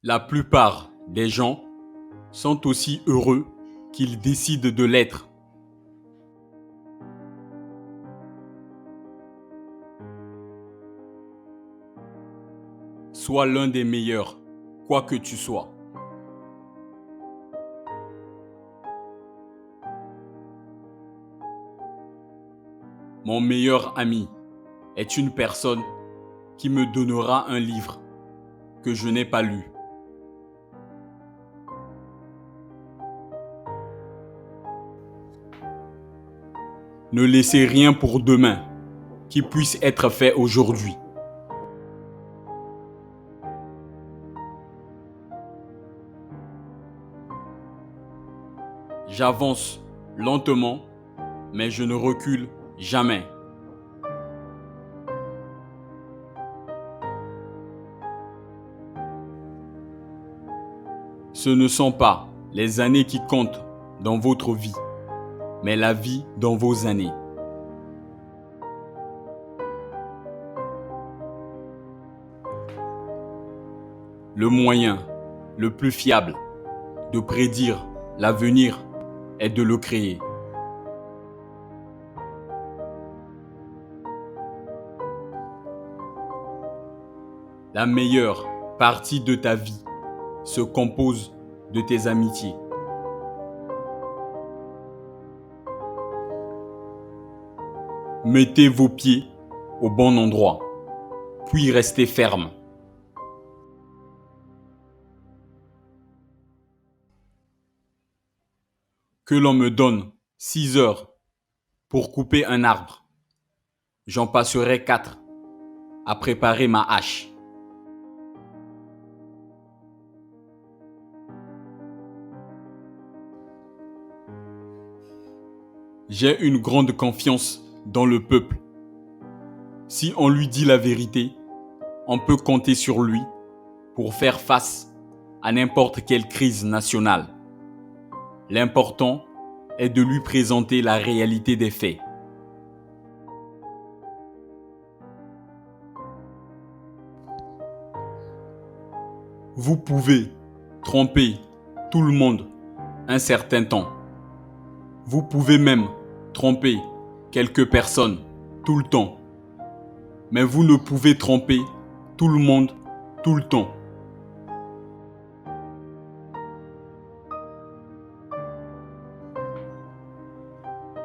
La plupart des gens sont aussi heureux qu'ils décident de l'être. Sois l'un des meilleurs, quoi que tu sois. Mon meilleur ami est une personne qui me donnera un livre que je n'ai pas lu. Ne laissez rien pour demain qui puisse être fait aujourd'hui. J'avance lentement, mais je ne recule jamais. Ce ne sont pas les années qui comptent dans votre vie, mais la vie dans vos années. Le moyen le plus fiable de prédire l'avenir est de le créer. La meilleure partie de ta vie se compose de tes amitiés. Mettez vos pieds au bon endroit, puis restez ferme. Que l'on me donne 6 heures pour couper un arbre, j'en passerai 4 à préparer ma hache. J'ai une grande confiance dans le peuple. Si on lui dit la vérité, on peut compter sur lui pour faire face à n'importe quelle crise nationale. L'important est de lui présenter la réalité des faits. Vous pouvez tromper tout le monde un certain temps. Vous pouvez même tromper quelques personnes tout le temps. Mais vous ne pouvez tromper tout le monde tout le temps.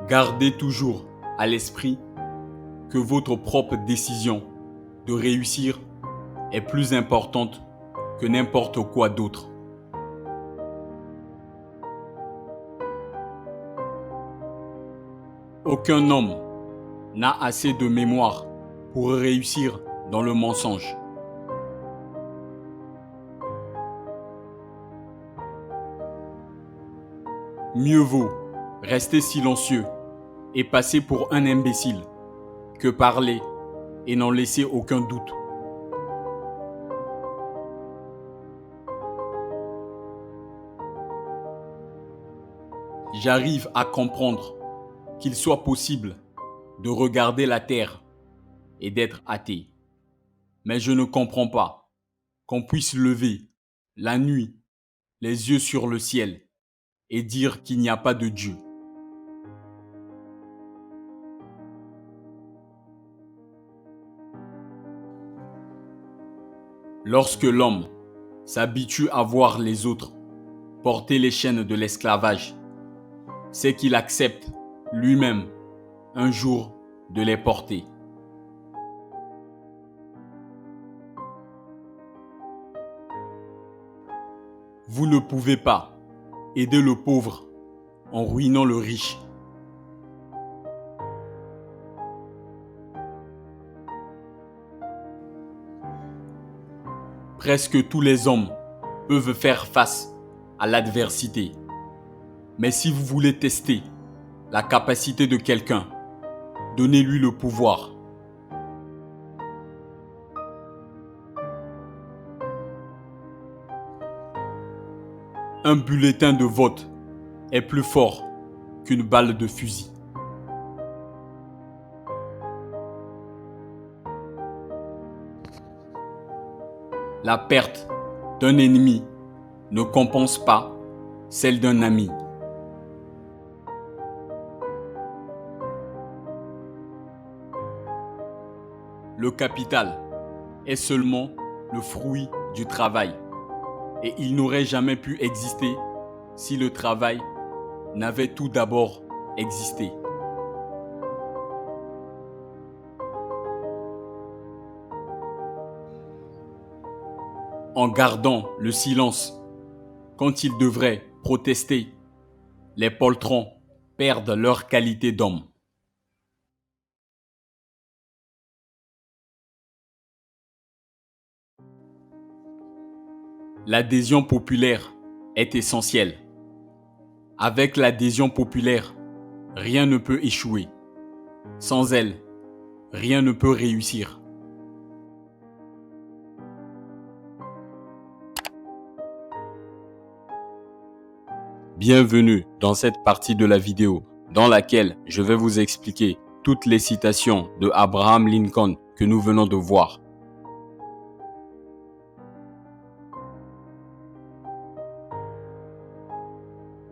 Gardez toujours à l'esprit que votre propre décision de réussir est plus importante que n'importe quoi d'autre. Aucun homme n'a assez de mémoire pour réussir dans le mensonge. Mieux vaut rester silencieux et passer pour un imbécile que parler et n'en laisser aucun doute. J'arrive à comprendre qu'il soit possible de regarder la terre et d'être athée. Mais je ne comprends pas qu'on puisse lever la nuit, les yeux sur le ciel et dire qu'il n'y a pas de Dieu. Lorsque l'homme s'habitue à voir les autres porter les chaînes de l'esclavage, c'est qu'il accepte lui-même un jour de les porter. Vous ne pouvez pas aider le pauvre en ruinant le riche. Presque tous les hommes peuvent faire face à l'adversité. Mais si vous voulez tester la capacité de quelqu'un, donnez-lui le pouvoir. Un bulletin de vote est plus fort qu'une balle de fusil. La perte d'un ennemi ne compense pas celle d'un ami. Le capital est seulement le fruit du travail et il n'aurait jamais pu exister si le travail n'avait tout d'abord existé. En gardant le silence quand ils devraient protester, les poltrons perdent leur qualité d'homme. L'adhésion populaire est essentielle. Avec l'adhésion populaire, rien ne peut échouer. Sans elle, rien ne peut réussir. Bienvenue dans cette partie de la vidéo dans laquelle je vais vous expliquer toutes les citations de Abraham Lincoln que nous venons de voir.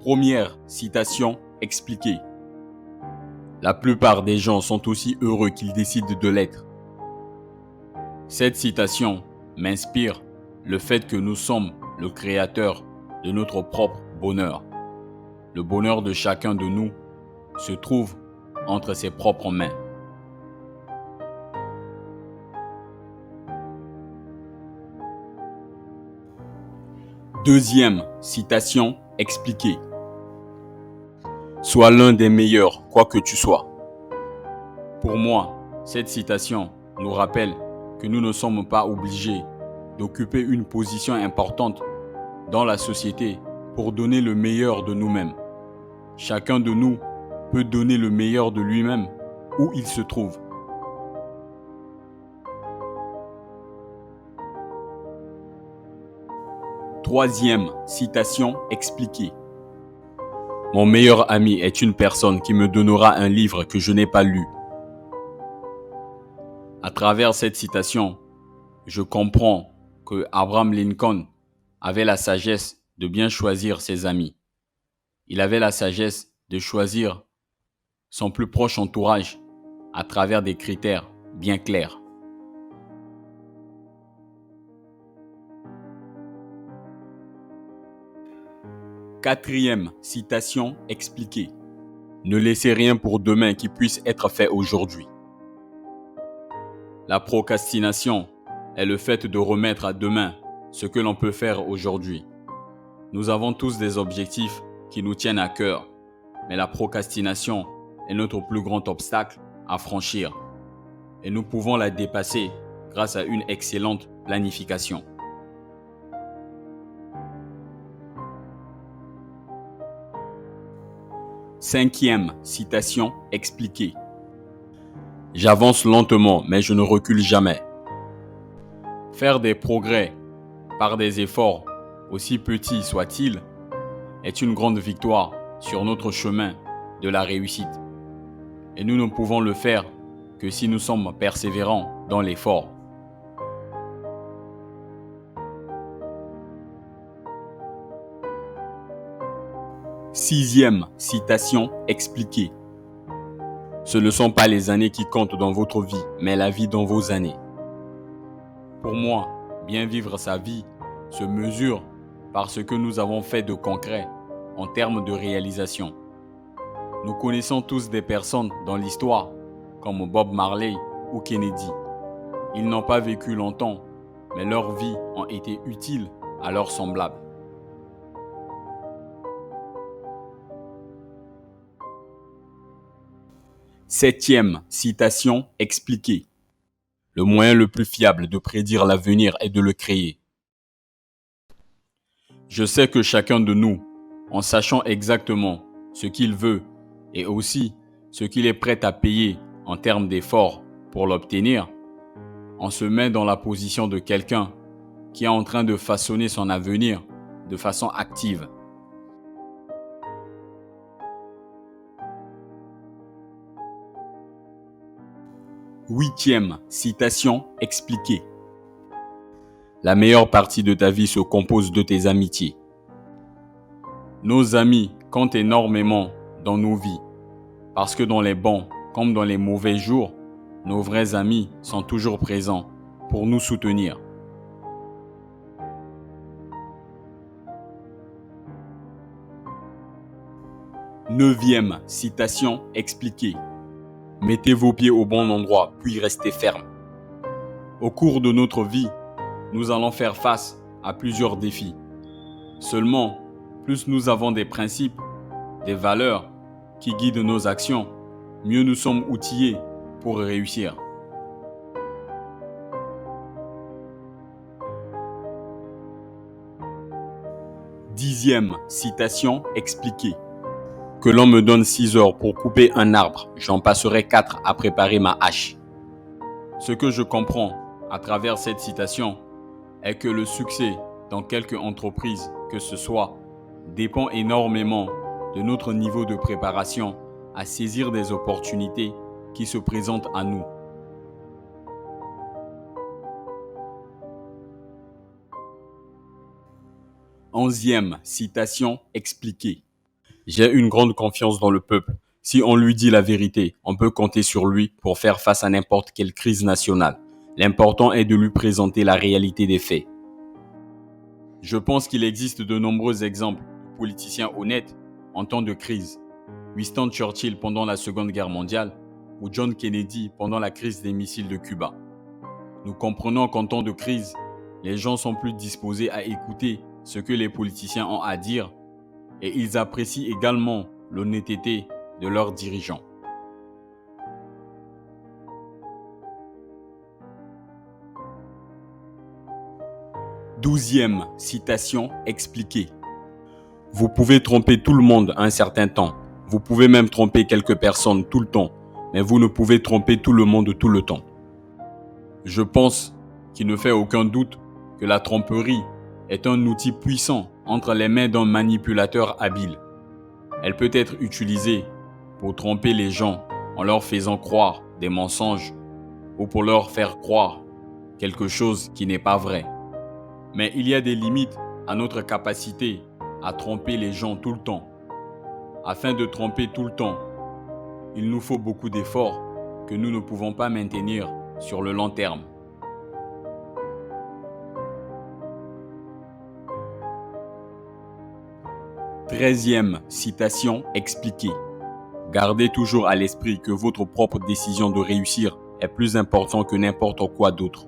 Première citation expliquée. La plupart des gens sont aussi heureux qu'ils décident de l'être. Cette citation m'inspire le fait que nous sommes le créateur de notre propre bonheur. Le bonheur de chacun de nous se trouve entre ses propres mains. Deuxième citation expliquée. Sois l'un des meilleurs, quoi que tu sois. Pour moi, cette citation nous rappelle que nous ne sommes pas obligés d'occuper une position importante dans la société pour donner le meilleur de nous-mêmes. Chacun de nous peut donner le meilleur de lui-même où il se trouve. Troisième citation expliquée. Mon meilleur ami est une personne qui me donnera un livre que je n'ai pas lu. À travers cette citation, je comprends que Abraham Lincoln avait la sagesse de bien choisir ses amis. Il avait la sagesse de choisir son plus proche entourage à travers des critères bien clairs. Quatrième citation expliquée. Ne laissez rien pour demain qui puisse être fait aujourd'hui. La procrastination est le fait de remettre à demain ce que l'on peut faire aujourd'hui. Nous avons tous des objectifs qui nous tiennent à cœur, mais la procrastination est notre plus grand obstacle à franchir et nous pouvons la dépasser grâce à une excellente planification. Cinquième citation expliquée. J'avance lentement, mais je ne recule jamais. Faire des progrès par des efforts, aussi petits soient-ils, est une grande victoire sur notre chemin de la réussite. Et nous ne pouvons le faire que si nous sommes persévérants dans l'effort. Sixième citation expliquée. Ce ne sont pas les années qui comptent dans votre vie, mais la vie dans vos années. Pour moi, bien vivre sa vie se mesure par ce que nous avons fait de concret en termes de réalisation. Nous connaissons tous des personnes dans l'histoire, comme Bob Marley ou Kennedy. Ils n'ont pas vécu longtemps, mais leurs vies ont été utiles à leurs semblables. Septième citation expliquée. Le moyen le plus fiable de prédire l'avenir est de le créer. Je sais que chacun de nous, en sachant exactement ce qu'il veut et aussi ce qu'il est prêt à payer en termes d'efforts pour l'obtenir, on se met dans la position de quelqu'un qui est en train de façonner son avenir de façon active. Huitième citation expliquée. La meilleure partie de ta vie se compose de tes amitiés. Nos amis comptent énormément dans nos vies, parce que dans les bons comme dans les mauvais jours, nos vrais amis sont toujours présents pour nous soutenir. Neuvième citation expliquée. Mettez vos pieds au bon endroit, puis restez ferme. Au cours de notre vie, nous allons faire face à plusieurs défis. Seulement, plus nous avons des principes, des valeurs qui guident nos actions, mieux nous sommes outillés pour réussir. Dixième citation expliquée. Que l'on me donne 6 heures pour couper un arbre, j'en passerai 4 à préparer ma hache. Ce que je comprends à travers cette citation est que le succès dans quelque entreprise que ce soit dépend énormément de notre niveau de préparation à saisir des opportunités qui se présentent à nous. Onzième citation expliquée. J'ai une grande confiance dans le peuple. Si on lui dit la vérité, on peut compter sur lui pour faire face à n'importe quelle crise nationale. L'important est de lui présenter la réalité des faits. Je pense qu'il existe de nombreux exemples de politiciens honnêtes en temps de crise. Winston Churchill pendant la Seconde Guerre mondiale ou John Kennedy pendant la crise des missiles de Cuba. Nous comprenons qu'en temps de crise, les gens sont plus disposés à écouter ce que les politiciens ont à dire et ils apprécient également l'honnêteté de leurs dirigeants. Douzième citation expliquée. Vous pouvez tromper tout le monde un certain temps. Vous pouvez même tromper quelques personnes tout le temps, mais vous ne pouvez tromper tout le monde tout le temps. Je pense qu'il ne fait aucun doute que la tromperie est un outil puissant entre les mains d'un manipulateur habile. Elle peut être utilisée pour tromper les gens en leur faisant croire des mensonges ou pour leur faire croire quelque chose qui n'est pas vrai. Mais il y a des limites à notre capacité à tromper les gens tout le temps. Afin de tromper tout le temps, il nous faut beaucoup d'efforts que nous ne pouvons pas maintenir sur le long terme. Treizième citation expliquée. Gardez toujours à l'esprit que votre propre décision de réussir est plus importante que n'importe quoi d'autre.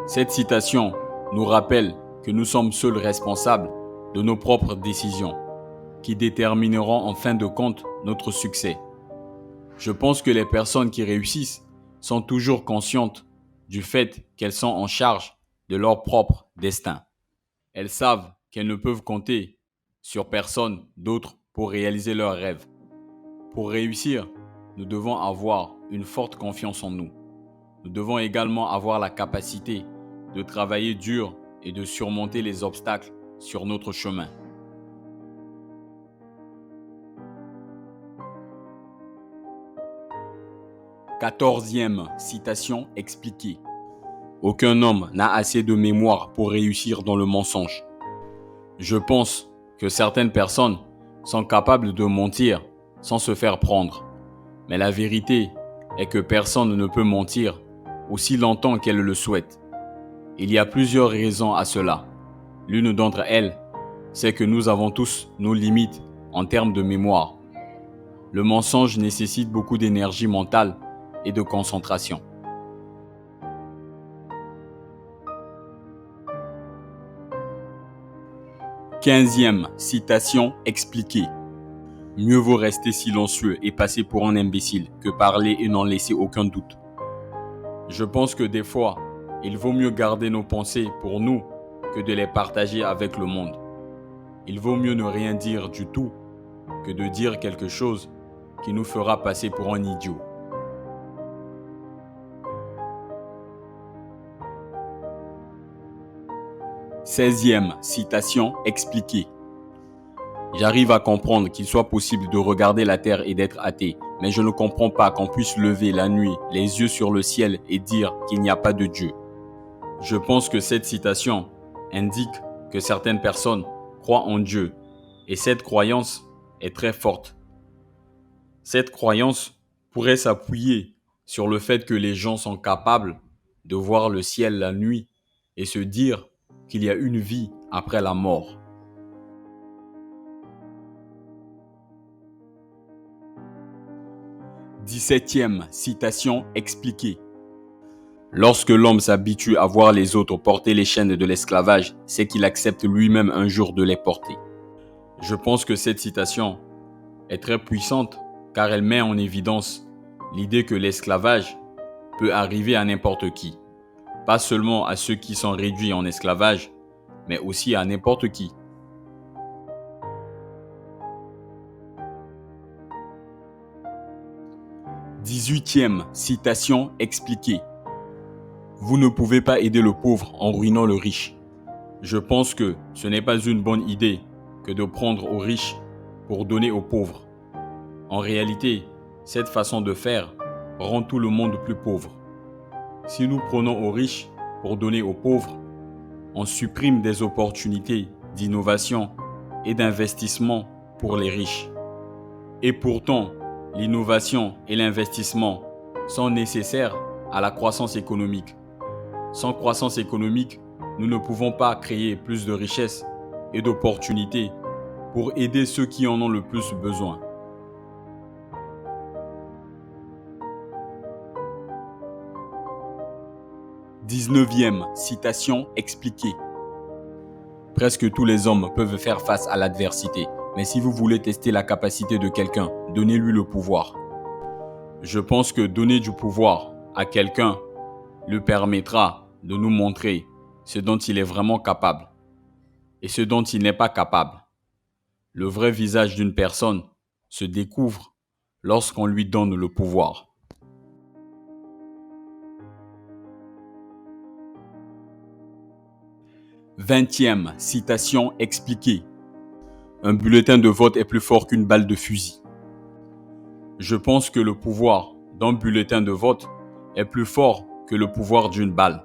Cette citation nous rappelle que nous sommes seuls responsables de nos propres décisions, qui détermineront en fin de compte notre succès. Je pense que les personnes qui réussissent sont toujours conscientes du fait qu'elles sont en charge de leur propre destin. Elles savent qu'elles ne peuvent compter sur personne d'autre pour réaliser leurs rêves. Pour réussir, nous devons avoir une forte confiance en nous. Nous devons également avoir la capacité de travailler dur et de surmonter les obstacles sur notre chemin. Quatorzième citation expliquée. Aucun homme n'a assez de mémoire pour réussir dans le mensonge. Je pense que certaines personnes sont capables de mentir sans se faire prendre. Mais la vérité est que personne ne peut mentir aussi longtemps qu'elle le souhaite. Il y a plusieurs raisons à cela. L'une d'entre elles, c'est que nous avons tous nos limites en termes de mémoire. Le mensonge nécessite beaucoup d'énergie mentale et de concentration. Quinzième citation expliquée. Mieux vaut rester silencieux et passer pour un imbécile que parler et n'en laisser aucun doute. Je pense que des fois, il vaut mieux garder nos pensées pour nous que de les partager avec le monde. Il vaut mieux ne rien dire du tout que de dire quelque chose qui nous fera passer pour un idiot. Seizième citation expliquée. J'arrive à comprendre qu'il soit possible de regarder la terre et d'être athée, mais je ne comprends pas qu'on puisse lever la nuit, les yeux sur le ciel et dire qu'il n'y a pas de Dieu. Je pense que cette citation indique que certaines personnes croient en Dieu et cette croyance est très forte. Cette croyance pourrait s'appuyer sur le fait que les gens sont capables de voir le ciel la nuit et se dire qu'il y a une vie après la mort. 17e citation expliquée. Lorsque l'homme s'habitue à voir les autres porter les chaînes de l'esclavage, c'est qu'il accepte lui-même un jour de les porter. Je pense que cette citation est très puissante car elle met en évidence l'idée que l'esclavage peut arriver à n'importe qui. Pas seulement à ceux qui sont réduits en esclavage, mais aussi à n'importe qui. 18e citation expliquée. Vous ne pouvez pas aider le pauvre en ruinant le riche. Je pense que ce n'est pas une bonne idée que de prendre aux riches pour donner aux pauvres. En réalité, cette façon de faire rend tout le monde plus pauvre. Si nous prenons aux riches pour donner aux pauvres, on supprime des opportunités d'innovation et d'investissement pour les riches. Et pourtant, l'innovation et l'investissement sont nécessaires à la croissance économique. Sans croissance économique, nous ne pouvons pas créer plus de richesses et d'opportunités pour aider ceux qui en ont le plus besoin. 19e citation expliquée. Presque tous les hommes peuvent faire face à l'adversité, mais si vous voulez tester la capacité de quelqu'un, donnez-lui le pouvoir. Je pense que donner du pouvoir à quelqu'un lui permettra de nous montrer ce dont il est vraiment capable et ce dont il n'est pas capable. Le vrai visage d'une personne se découvre lorsqu'on lui donne le pouvoir. 20e citation expliquée. Un bulletin de vote est plus fort qu'une balle de fusil. Je pense que le pouvoir d'un bulletin de vote est plus fort que le pouvoir d'une balle.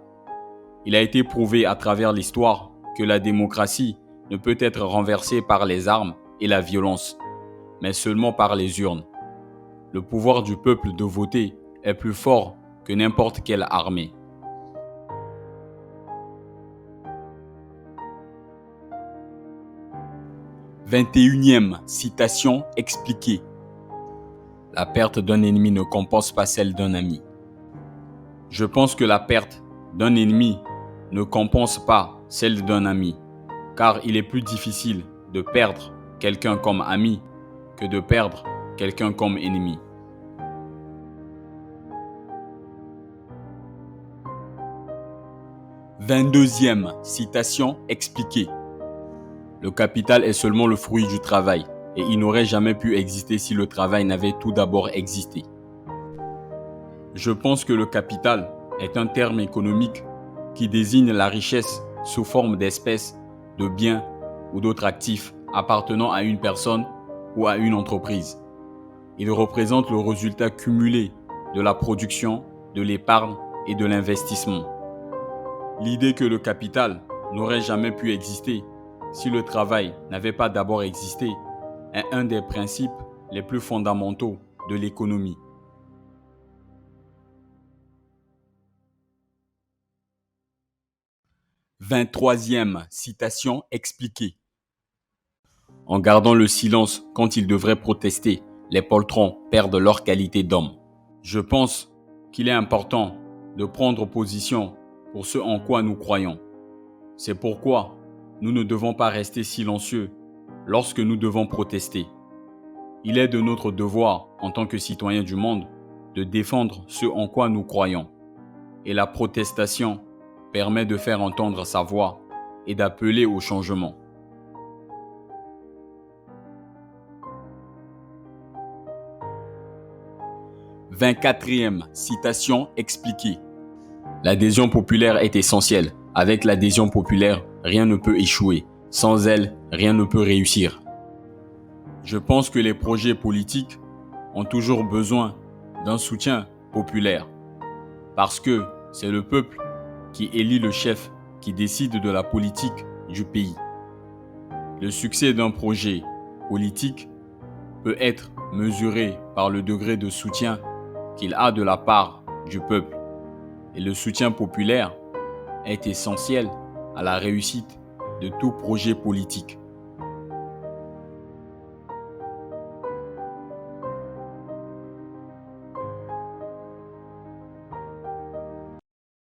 Il a été prouvé à travers l'histoire que la démocratie ne peut être renversée par les armes et la violence, mais seulement par les urnes. Le pouvoir du peuple de voter est plus fort que n'importe quelle armée. 21e citation expliquée. La perte d'un ennemi ne compense pas celle d'un ami. Je pense que la perte d'un ennemi ne compense pas celle d'un ami, car il est plus difficile de perdre quelqu'un comme ami que de perdre quelqu'un comme ennemi. 22e citation expliquée. Le capital est seulement le fruit du travail et il n'aurait jamais pu exister si le travail n'avait tout d'abord existé. Je pense que le capital est un terme économique qui désigne la richesse sous forme d'espèces, de biens ou d'autres actifs appartenant à une personne ou à une entreprise. Il représente le résultat cumulé de la production, de l'épargne et de l'investissement. L'idée que le capital n'aurait jamais pu exister si le travail n'avait pas d'abord existé est un des principes les plus fondamentaux de l'économie. « 23e citation expliquée. En gardant le silence quand ils devraient protester, les poltrons perdent leur qualité d'homme. Je pense qu'il est important de prendre position pour ce en quoi nous croyons. C'est pourquoi nous ne devons pas rester silencieux lorsque nous devons protester. Il est de notre devoir, en tant que citoyens du monde, de défendre ce en quoi nous croyons. Et la protestation permet de faire entendre sa voix et d'appeler au changement. « 24e citation expliquée. L'adhésion populaire est essentielle. Avec l'adhésion populaire, rien ne peut échouer. Sans elle, rien ne peut réussir. Je pense que les projets politiques ont toujours besoin d'un soutien populaire. Parce que c'est le peuple qui élit le chef qui décide de la politique du pays. Le succès d'un projet politique peut être mesuré par le degré de soutien qu'il a de la part du peuple. Et le soutien populaire est essentiel à la réussite de tout projet politique.